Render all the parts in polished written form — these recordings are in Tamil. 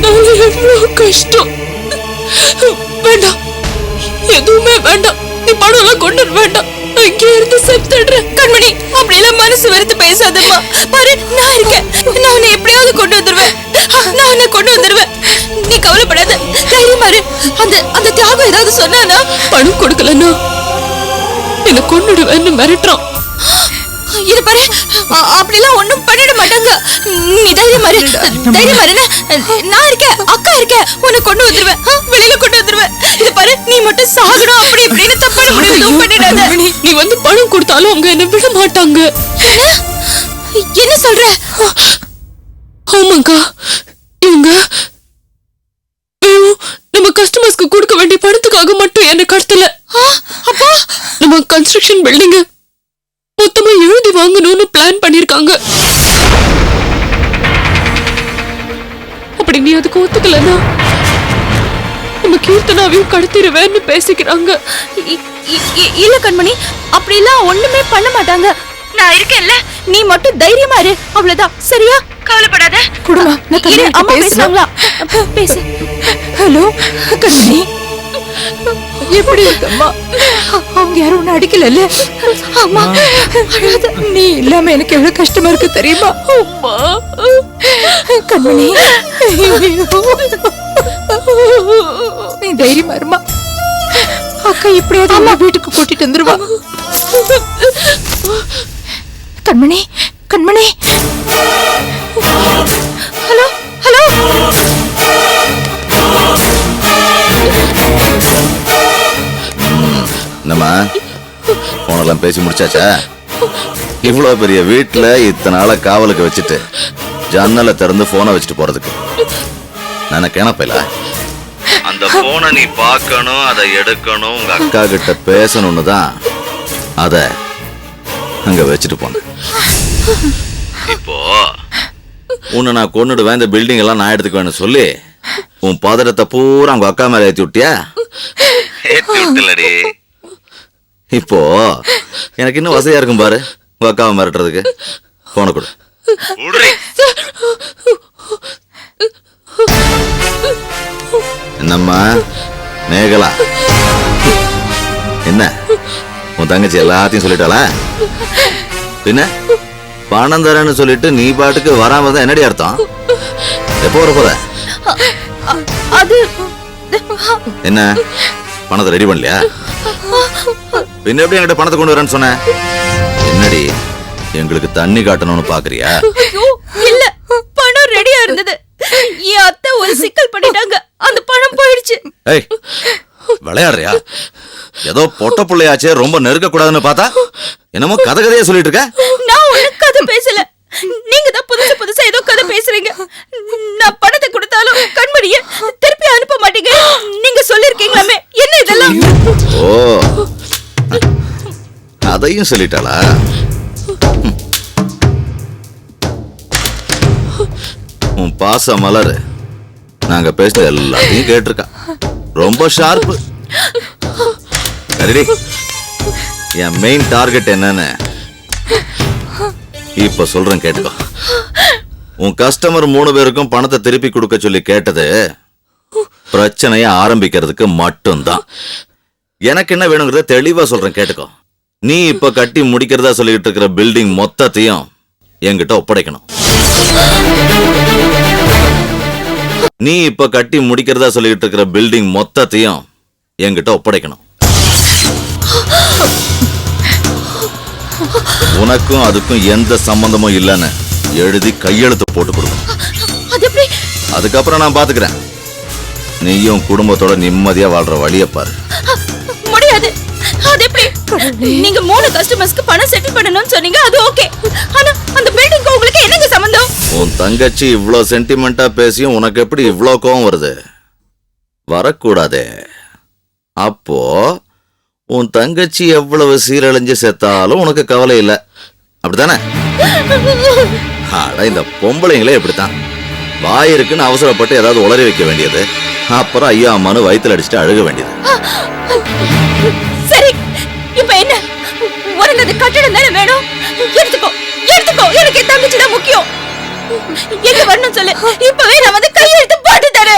எவ்வளவு கஷ்டம். வேண்டாம், எதுவுமே வேண்டாம். நீ பணம் எல்லாம் கொண்டு வேண்டாம். இங்கே இருந்து செத்துடுறேன். கண்மணி, அப்படியெல்லாம் மனசு வெறுத்து பேசாதம்மா. பாரு, நான் இருக்கேன். நான் உன்னை எப்படியாவது கொண்டு வந்துருவேன். நான் உன்னை கொண்டு வந்துருவேன். நீ கவலைப்படாத, தைரியமா இரு. அந்த தியாகம் ஏதாவது சொன்னானா? பணம் கொடுக்கலன்னா என்ன கொன்னுடுவேன்னு மிரட்டுறான். இது பாரு, அப்படிலாம் ஒண்ணும் பண்ணிட மாட்டாங்க. நீ தைரியமா இரு, தைரியமா இரு. நான் இருக்கேன், அக்கா இருக்கேன். உன்னை கொண்டு வந்துருவேன், வெளியில கொண்டு வந்துருவேன். இது பாரு, நீ மட்டும் சாகணும் அப்படி இப்படின்னு தப்பான முடிவு பண்ணிடாத. நீ வந்து பணம் கொடுத்தாலும் அவங்க என்ன விட மாட்டாங்க. என்ன சொல்ற? ஆமாங்கா, இவங்க நம்ம கஸ்டமர்ஸ்க்கு கொடுக்க வேண்டிய பணத்துக்காக மட்டும் என்ன கடத்தல. அப்பா, நம்ம கன்ஸ்ட்ரக்ஷன் பில்டிங் மொத்தமா எழுதி வாங்கணும்னு பிளான் பண்ணிருக்காங்க. அப்படி நீ அதுக்கு ஒத்துக்கலன்னா நம்ம கீர்த்தனாவையும் கடத்திடுவேன்னு பேசிக்கிறாங்க. இல்ல கண்மணி, அப்படிலாம் ஒண்ணுமே பண்ண மாட்டாங்க. நான் இருக்கேன்ல, நீ மட்டும் தைரியமா இரு, அவ்வளவுதான். சரியா? கவலைப்படாத. குடுமா, அம்மா பேசுறாங்களா? பேசு. ஹலோ கண்மணி, எப்படி இருக்கம்மா? அவங்க யாரும் ஒண்ணு அடிக்கல? அம்மா, நீ இல்லாம எனக்கு எவ்வளவு கஷ்டமா இருக்கு தெரியுமா? கண்மணி, நீ தைரியமா இருமா. அக்கா எப்படியாவது அம்மா வீட்டுக்கு கூட்டிட்டு வந்துருவா. கண்மணி, கண்மணி. Hello hello. என்னம்மா, போனெல்லாம் பேசி முடிச்சாச்சா? இவ்வளவு பெரிய வீட்டுல இத்தனை நாள காவலுக்கு வச்சுட்டு ஜன்னலை திறந்து போனை வச்சுட்டு போறதுக்கு நான் கேனப்பையில அந்த போனை நீ பார்க்கணும், அதை எடுக்கணும், உங்க அக்கா கிட்ட பேசணும்னு தான் அத அங்க வச்சுட்டு போனேன். இப்போ உன்னை நான் கொன்னுடுவேன், இந்த பில்டிங் எல்லாம் நான் எடுத்துக்குவேன்னு சொல்லி உன் பதறத்தை பூரா உங்க அக்கா மேல ஏத்தி விட்டியா? ஏத்தி விட்டலடி. இப்போ எனக்கு இன்னும் வசதியா இருக்கும் பாரு உங்க அக்காவை மிரட்டுறதுக்கு. போன கொடு. என்னம்மா மேகலா, என்ன உன் தங்கச்சி எல்லாத்தையும் சொல்லிட்டாளா? பின்ன பணம் தரேன்னு சொல்லிட்டு நீ பாட்டுக்கு வராம தான் என்னடி அர்த்தம்? எப்போ வர போற? என்ன பணத்தை ரெடி பண்ணலையா? பின்ன எப்படி என்கிட்ட பணத்தை கொண்டு வரேன்னு சொன்ன? என்னடி எங்களுக்கு தண்ணி காட்டணும்னு பாக்குறியா? இல்ல, பணம் ரெடியா இருந்தது. என் அத்தை ஒரு சிக்கல் பண்ணிட்டாங்க, அந்த பணம் போயிடுச்சு. ஏய், விளையாடுறியா? ஏதோ பொட்ட பிள்ளையாச்சே, ரொம்ப நெருக்க கூடாதுன்னு பார்த்தா என்னமோ கதை கதையா சொல்லிட்டு இருக்க. நான் ஒண்ணு கதை பேசல, நீங்க தான் புதுசா ஏதோ கதை பேசுறீங்க. நான் பணத்தை கொடுத்தாலும் கண்மணியை திருப்பி அனுப்ப மாட்டீங்க நீங்க சொல்லிருக்கீங்களாமே. என்ன இதெல்லாம்? ஓ, அதையும் சொல்லிட்டாளா? உன் பாச மலர் நாங்க பேசுறது எல்லாத்தையும் கேட்டிருக்கா. ரொம்ப ஷார்ப்பு. சரிடி, என் மெயின் டார்கெட் என்னன்னு இப்ப சொல்றேன் கேட்டுக்கோ. உன் கஸ்டமர் 3 பேருக்கும் பணத்தை திருப்பி கொடுக்க சொல்லி கேட்டது பிரச்சனைய ஆரம்பிக்கிறதுக்கு மட்டும்தான். எனக்கு என்ன வேணுங்கிறத தெளிவா சொல்றேன் கேட்டுக்கோ. நீ இப்ப கட்டி முடிக்கிறதா சொல்லிட்டு இருக்கிற பில்டிங் மொத்தத்தையும் என்கிட்ட ஒப்படைக்கணும். நீ இப்ப கட்டி முடிக்கிறதா சொல்லிட்டு இருக்கிற பில்டிங் மொத்தத்தையும் என்கிட்ட ஒப்படைக்கணும். உனக்கும் அதுக்கும் எந்த சம்பந்தமும் இல்லைன்னு எழுதி கையெழுத்து போட்டு கொடுக்கணும். அதுக்கப்புறம் நான் பாத்துக்கிறேன். நீயும் குடும்பத்தோட நிம்மதியா வாழ்ற வழிய பாரு. முடியாது. அது எப்படி? நீங்க 3 கஸ்டமர்ஸ்க்கு பணம் செட்டில் பண்ணணும்னு சொன்னீங்க, அது ஓகே. ஆனா அந்த பில்டிங்க்கு உங்களுக்கு என்னங்க சம்பந்தம்? உன் தங்கச்சி இவ்ளோ சென்டிமெண்டா பேசியும் உனக்கு எப்படி இவ்ளோ கோவம் வருது? வரக்கூடாதே. அப்போ உன் தங்கச்சி எவ்வளவு சீரழிஞ்சு செத்தாலும் உனக்கு கவலை இல்ல, அப்படித்தானே? இந்த பொம்பளைங்களே இப்படித்தான். வாயிருக்குன்னு அவசரப்பட்டு ஏதாவது உளறி வைக்க வேண்டியது, அப்புறம் ஐயா அம்மானு வயித்துல அடிச்சுட்டு அழுக வேண்டியது. சரி, இப்ப என்ன? உனக்கு அது கட்டடம் தானே வேணும்? எடுத்துக்கோ, எடுத்துக்கோ. எனக்கு தங்கச்சி தான் முக்கியம். எங்க வரணும் சொல்லு, இப்பவே நான் வந்து கையெழுத்து போட்டு மாட்டாரு.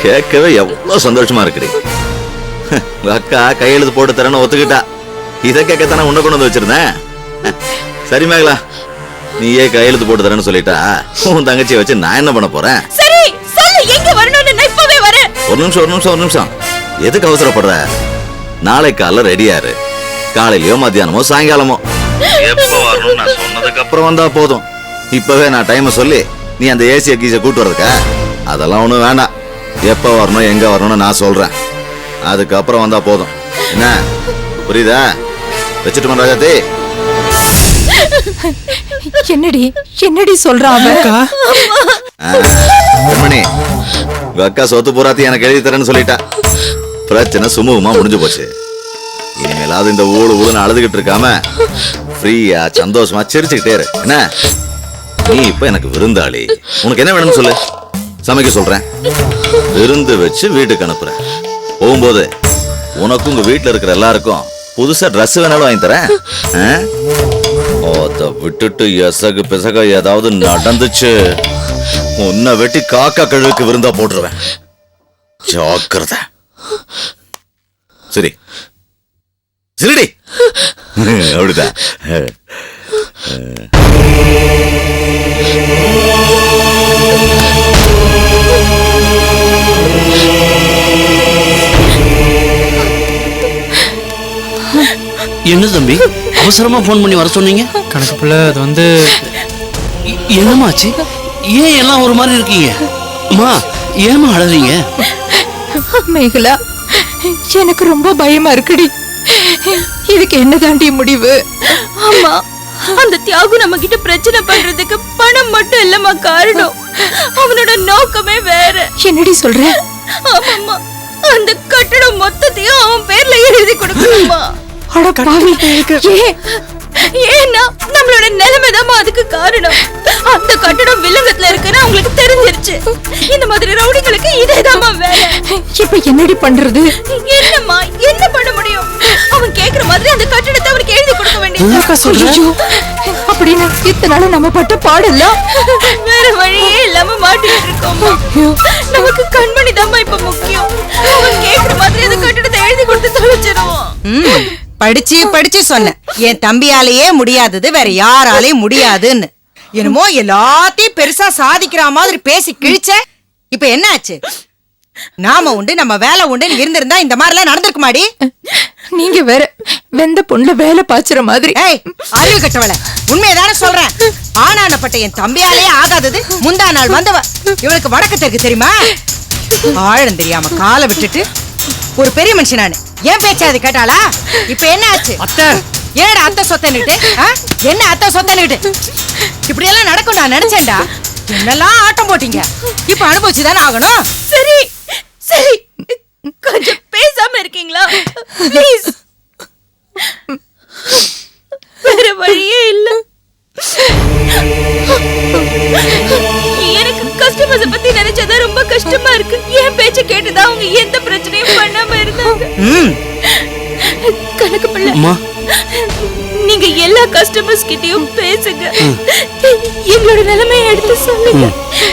கேட்கவே எவ்வளவு சந்தோஷமா இருக்குடி. உங்க அக்கா கையெழுத்து போட்டு தரேன்னு ஒத்துக்கிட்டா. இதை கேட்கத்தானே உன்னை கொண்டு வந்து வச்சிருந்தேன். சரி மேகலா, நீயே கையெழுத்து போட்டு தரேன்னு சொல்லிட்டா உன் தங்கச்சியை வச்சு நான் என்ன பண்ண போறேன்? சரி சொல்லு, எங்க வரணும்னு நான் இப்பவே வரேன். ஒரு நிமிஷம். எதுக்கு அவசரப்படுற? நாளை காலைல ரெடியாரு. காலையிலயோ மத்தியானமோ சாயங்காலமோ எப்ப வரணும் நான் சொன்னதுக்கு அப்புறம் வந்தா போதும். இப்பவே நான் டைம் சொல்லி நீ அந்த ஏசிய கீச கூட்டு வரதுக்கா? அதெல்லாம் ஒண்ணும் வேண்டாம். எப்ப வரணும் எங்க வரணும்னு நான் சொல்றேன். அதுக்கப்புறம் வந்தா போதும். என்ன புரியுதா? வச்சுட்டு ராஜாத்தி. என்னடி சொல்றான்? கண்மணி, உங்க அக்கா சொத்து பூராத்தி எனக்கு எழுதி தரேன்னு சொல்லிட்டா. பிரச்சனை சுமூகமா முடிஞ்சு போச்சு. இனிமேலாவது இந்த ஊழுன்னு அழுதுகிட்டு இருக்காம ஃப்ரீயா சந்தோஷமா சிரிச்சுக்கிட்டே இரு. என்ன நீ இப்ப எனக்கு விருந்தாளி. உனக்கு என்ன வேணும்னு சொல்லு, சமைக்க சொல்றேன். விருந்து வச்சு வீட்டுக்கு அனுப்புறேன். போகும்போது உனக்கும் உங்க வீட்டுல இருக்கிற எல்லாருக்கும் புதுசா ட்ரெஸ் வேணாலும் வாங்கி தரேன். அத விட்டுட்டு எசகு பிசக ஏதாவது நடந்துச்சு, உன்னை வெட்டி காக்கா கழுவுக்கு விருந்தா போட்டுருவேன். ஜாக்கிரதை. சரி சரிடி. அப்படிதான். என்ன தம்பி அவசரமா போன் பண்ணி வர சொன்னீங்க? கணக்கு பிள்ளை அது வந்து என்னமாச்சு? ஏன் எல்லாம் ஒரு மாதிரி இருக்கீங்க? அம்மா ஏமா அழறீங்க? மேகலா, எனக்கு ரொம்ப பயமா இருக்குடி. இதுக்கு என்ன தாண்டி முடிவு? ஆமா, அந்த தியாகு நம்ம கிட்ட பிரச்சனை பண்றதுக்கு பணம் மட்டும் இல்லம்மா காரணம். அவனோட நோக்கமே வேற. என்னடி சொல்ற? ஆமாம்மா, அந்த கட்டடம் மொத்தத்தையும் அவன் பேர்ல எழுதி கொடுக்கணுமா? அட பாவி, ஏன்னா நம்மளோட நிலைமைதான் அதுக்கு காரணம். அந்த கட்டடம் வில்லங்கத்துல இருக்குன்னு அவங்களுக்கு தெரிஞ்சிருச்சு. இந்த மாதிரி ரவுடிகளுக்கு இதேதாம்மா வேலை. இப்ப என்னடி பண்றது? என்னம்மா என்ன பண்ண முடியும்? அவன் கேக்குற மாதிரி அந்த கட்டடத்தை அவனுக்கு எழுதி கொடுக்க வேண்டியது. அப்படின்னு இத்தனை நாள் நம்ம பட்ட பாடலாம் வேற வழியே இல்லாம மாட்டிட்டு இருக்கோம். நமக்கு கண்மணி தாம்மா இப்ப முக்கியம். அவன் கேக்குற மாதிரி அந்த கட்டடத்தை எழுதி கொடுத்து தொலைச்சிருவோம். படிச்சு சொன்னேன், என் தம்பியாலேயே முடியாதது வேற யாராலையும் முடியாதுன்னு. என்னமோ எல்லாத்தையும் பெருசா சாதிக்கிற மாதிரி பேசி கிழிச்ச. இப்ப என்ன ஆச்சு? நாம உண்டு நம்ம வேலை உண்டுன்னு இருந்திருந்தா இந்த மாதிரி எல்லாம் நடந்திருக்க மாடி. நீங்க வேற வெந்த பொண்ணுல வேலை பாய்ச்சுற மாதிரி. ஏய், அறிவு கட்டவள, உண்மையதானே சொல்றேன். ஆனானப்பட்ட என் தம்பியாலேயே ஆகாதது முந்தா நாள் வந்தவ. இவளுக்கு வடக்கு தெற்கு தெரியுமா? ஆழம் தெரியாம காலை விட்டுட்டு ஒரு பெரிய மனுஷனானு ஏன் பேச்சா அது கேட்டாளா? இப்ப என்ன ஆச்சு? அத்தை, ஏடா அத்தை சொத்தன்னுட்டு? என்ன அத்தை சொத்தன்னுட்டு? இப்படி எல்லாம் நடக்கும் நான் நினைச்சேன்டா. என்னெல்லாம் ஆட்டம் போட்டீங்க. இப்ப அனுபவிச்சுதானே ஆகணும். சரி சரி, கொஞ்சம் பேசாம இருக்கீங்களா ப்ளீஸ்? வேற வழியே இல்ல. எனக்கு கஸ்டமர்ஸ் பத்தி நினைச்சதா ரொம்ப கஷ்டமா இருக்கு. என் பேச்ச கேட்டுதான் அவங்க எந்த பிரச்சனையும் பண்ணாம இருந்தாங்க. கணக்கு பிள்ளை, நீங்க எல்லா கஸ்டமர்ஸ் கிட்டயும் பேசுங்க. எங்களோட நிலைமையை எடுத்து சொல்லுங்க.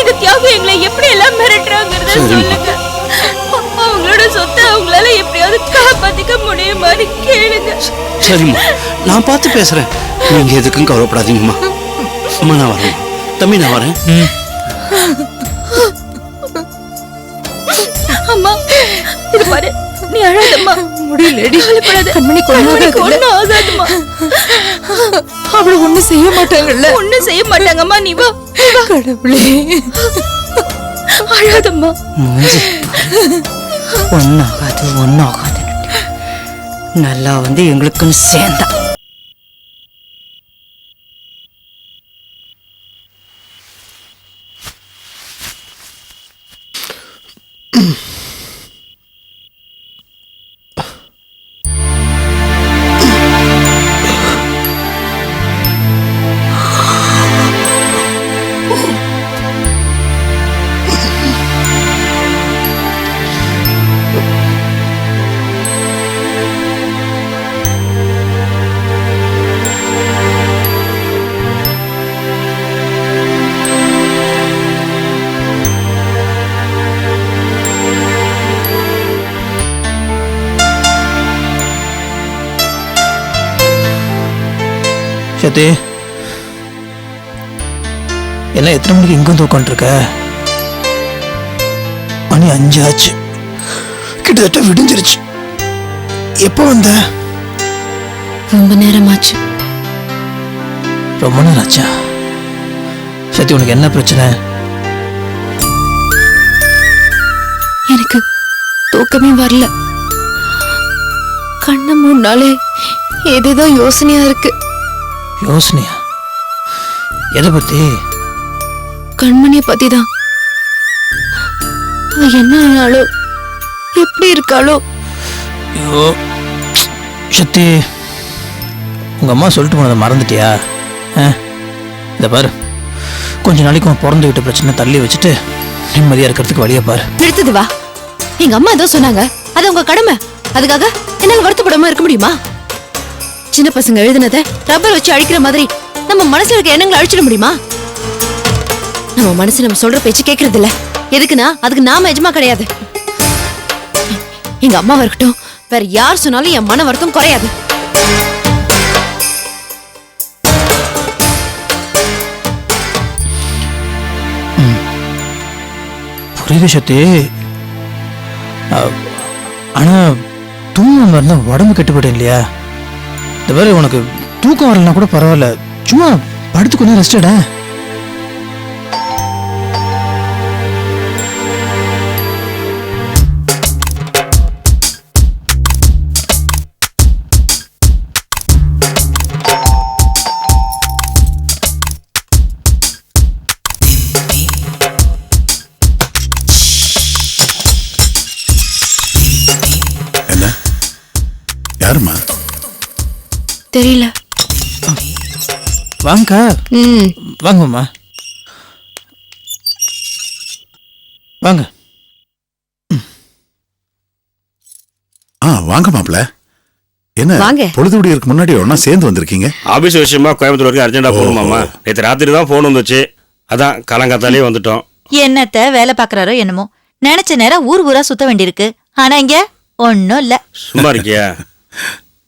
இந்த தியாகம் எங்களை எப்படி எல்லாம் மிரட்டுறாங்கறத சொல்லுங்க. அவங்களோட சொத்தை அவங்களால எப்படியாவது காப்பாத்திக்க முடியுமான்னு கேளுங்க. சரிம்மா, நான் பார்த்து பேசுறேன். நீங்க எதுக்கும் கவலைப்படாதீங்கம்மா. அம்மா நான் வரேன். தம்பி நான் வரேன். அம்மா இது பாரு, நீ அழாதம்மா. முடியலடி. கவலைப்படாத. கண்மணி ஒண்ணும் ஆகாதுமா. அவள ஒண்ணும் செய்ய மாட்டாங்கல்ல? ஒண்ணும் செய்ய மாட்டாங்கம்மா. நீ வா. கடவுளே, அழாதம்மா. ஒன்னாகாது நல்லா வந்து எங்களுக்குன்னு சேர்ந்தா. சத்தி, என்ன எத்தனை மணிக்கு இங்க வந்து உட்காந்துருக்க? மணி 5 ஆச்சு, கிட்டத்தட்ட விடிஞ்சிருச்சு. எப்போ வந்த? ரொம்ப நேரமாச்சு. ரொம்ப நேரம் ஆச்சா? சத்தி, உனக்கு என்ன பிரச்சனை? எனக்கு தூக்கமே வரல. கண்ண மூணாலே ஏதேதோ யோசனையா இருக்கு. யோசனையா? எதை பத்தி? கண்மணிய பத்திதான். அவ என்ன ஆனாலோ, எப்படி இருக்காளோ. ஐயோ சத்தி, உங்க அம்மா சொல்லிட்டு போனதை மறந்துட்டியா? இந்த பாரு, கொஞ்ச நாளைக்கு உன் பிறந்து விட்ட பிரச்சனை தள்ளி வச்சுட்டு நிம்மதியா இருக்கிறதுக்கு வழியை பாரு. நிறுத்துது வா. எங்க அம்மா ஏதோ சொன்னாங்க, அது உங்க கடமை. அதுக்காக என்னால வருத்தப்படாம இருக்க முடியுமா? சின்ன பசங்க எழுதுனதை ரப்பர் வச்சு அழிக்கிற மாதிரி நம்ம மனசுல இருக்க எண்ணங்களை அழிச்சிட முடியுமா? நம்ம மனசு நம்ம சொல்ற பேச்சு கேட்கறது இல்ல. எதுக்குன்னா அதுக்கு நாம எஜமா கிடையாது. எங்க அம்மாவா இருக்கட்டும், வேற யார் சொன்னாலும் என் மன வருத்தம் குறையாது. புரியுது சத்தி, ஆனா தூங்காம இருந்தா உடம்பு கெட்டுப்படும் இல்லையா? இந்த மாதிரி உனக்கு தூக்கம் வரலன்னா கூட பரவாயில்ல, சும்மா படுத்து கொஞ்சம் ரெஸ்ட் எடு. யாருமா? தெரியல. வாங்க வாங்கம்மா, வாங்க. வாங்க மாப்பிள்ள. என்ன வாங்க. பொழுதுபடி இருக்கு முன்னாடி ஒன்னா சேர்ந்து வந்திருக்கீங்க? ஆபீஸ் விஷயமா கோயம்புத்தூர் வரைக்கும் அர்ஜென்டா போகணுமாமா. நேற்று ராத்திரி தான் போன் வந்துச்சு, அதான் காலங்காத்தாலே வந்துட்டோம். என்னத்த வேலை பாக்குறாரோ என்னமோ, நினைச்ச நேரம் ஊர் ஊரா சுத்த வேண்டியிருக்கு. ஆனா இங்க ஒன்னும் இல்ல. சும்மா இருக்கியா?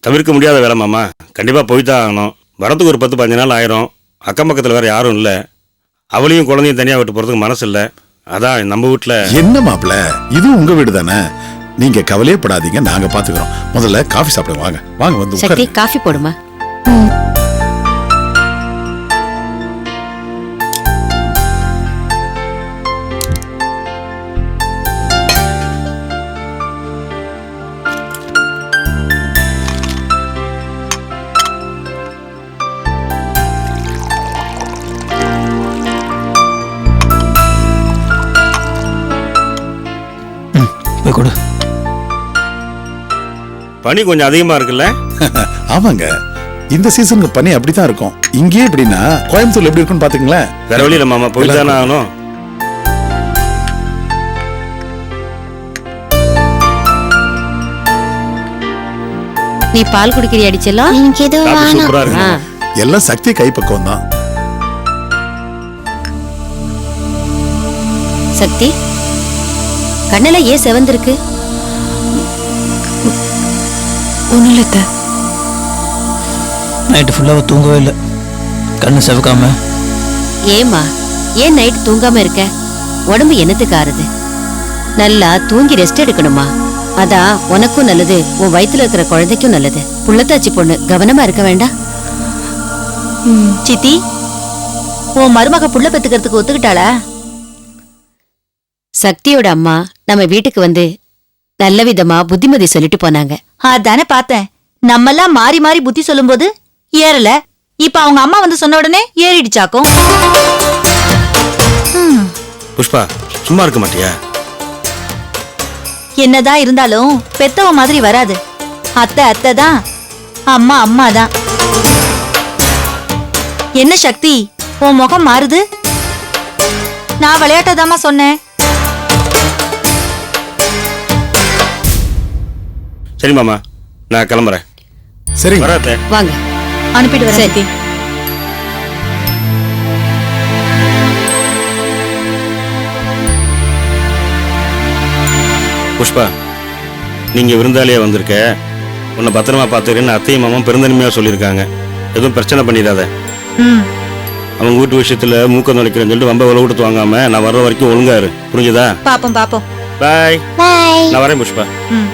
தவிர்க்க முடியாத வேலை மாமா, கண்டிப்பா போய்தான் ஆகணும். வரத்துக்கு ஒரு 10-15 நாள் ஆயிரும். அக்கம் பக்கத்துல வேற யாரும் இல்ல. அவளையும் குழந்தையும் தனியா விட்டு போறதுக்கு மனசு இல்ல. அதான் நம்ம வீட்டுல. என்ன மாப்பிள்ள, இது உங்க வீடு தானே, நீங்க கவலையே படாதீங்க, நாங்க பாத்துக்கிறோம். முதல்ல காஃபி சாப்பிடுங்க. வாங்க வாங்க, வந்து சக்தி, உட்காருங்க. காஃபி போடுமா. போய் கொடு. பனி கொஞ்சம் அதிகமா இருக்குல்ல? ஆமாங்க, இந்த சீசனுக்கு பனி அப்படித்தான் இருக்கும். இங்கேயே எப்படின்னா கோயம்புத்தூர்ல எப்படி இருக்குன்னு பாத்துங்களேன். வேற வழி இல்ல மாமா, போய்தானே ஆகணும். நீ பால் குடிக்கிறியா அடிச்செல்லாம்? காபி சூப்பரா இருக்கு மாமா. எல்லாம் சக்தி கைப்பக்குவம் தான். சக்தி, கண்ணெல்லாம் ஏன் செவந்திருக்கு? ஒண்ணும் இல்ல. நைட்டு ஃபுல்லாக தூங்கவே இல்லை, கண்ணு செவக்காம. ஏமா, ஏன் நைட் தூங்காம இருக்க? உடம்பு என்னத்துக்கு ஆறுது? நல்லா தூங்கி ரெஸ்ட் எடுக்கணுமா. அதான் உனக்கும் நல்லது, உன் வயித்துல இருக்கிற குழந்தைக்கும் நல்லது. புள்ளத்தாச்சி பொண்ணு, கவனமா இருக்க வேண்டாம். சித்தி, உன் மருமக புள்ள பெத்துக்கிறதுக்கு ஒத்துக்கிட்டாளா? சக்தியோட அம்மா நம்ம வீட்டுக்கு வந்து நல்ல விதமா புத்திமதி சொல்லிட்டு போனாங்க. அதானே பார்த்தேன். நம்மெல்லாம் மாறி மாறி புத்தி சொல்லும் போது ஏறல, இப்ப அவங்க அம்மா வந்து சொன்ன உடனே ஏறிடுச்சாக்கும். புஷ்பா, சும்மா இருக்க மாட்டியா? என்னதான் இருந்தாலும் பெத்தவ மாதிரி வராது. அத்தை அத்தை தான், அம்மா அம்மா தான். என்ன சக்தி, உன் முகம் மாறுது? நான் விளையாட்டதாமா சொன்னேன். சரி மாமா, நான் கிளம்புறேன். சரிங்க. வராத்தே. வாங்க, அனுப்பிட்டு வரேன். சரி. புஷ்பா, நீங்க விருந்தாளியா வந்திருக்க, உன்னை பத்திரமா பார்த்துக்கிறேன்னு அத்தையும் மாமா பெருந்தன்மையா சொல்லியிருக்காங்க. எதுவும் பிரச்சனை பண்ணிடாத. அவங்க வீட்டு விஷயத்துல மூக்க நுழைக்கிறேன்னு சொல்லிட்டு ரொம்ப விலை கொடுத்து வாங்காம நான் வர்ற வரைக்கும் ஒழுங்கா இரு. புரிஞ்சுதா? பாப்போம் பாப்போம். பாய். பாய். நான் வரேன் புஷ்பா. ம்